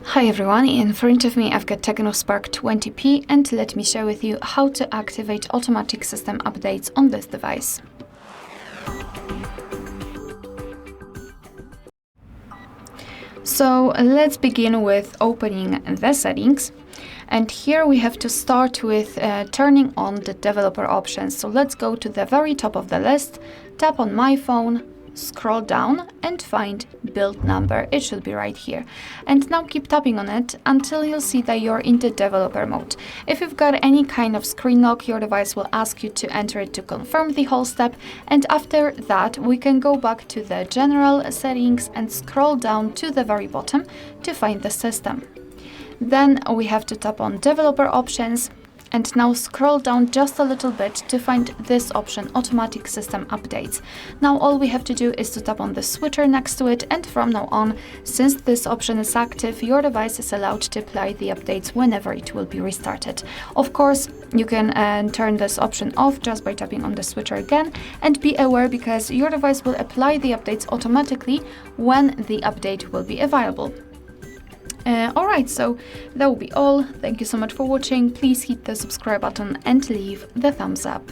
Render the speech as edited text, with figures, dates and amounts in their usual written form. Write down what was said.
Hi everyone, in front of me I've got TECNO Spark 20p and let me share with you how to activate automatic system updates on this device. So let's begin with opening the settings. And here we have to start with turning on the developer options. So let's go to the very top of the list, tap on My Phone, scroll down and find build number. It should be right here. And now keep tapping on it until you'll see that you're in the developer mode. If you've got any kind of screen lock, your device will ask you to enter it to confirm the whole step. And after that, we can go back to the general settings and scroll down to the very bottom to find the system. Then we have to tap on developer options and now scroll down just a little bit to find this option, automatic system updates. Now all we have to do is to tap on the switcher next to it, and from now on, since this option is active, your device is allowed to apply the updates whenever it will be restarted. Of course, you can turn this option off just by tapping on the switcher again, and be aware because your device will apply the updates automatically when the update will be available. Alright, so that will be all. Thank you so much for watching. Please hit the subscribe button and leave the thumbs up.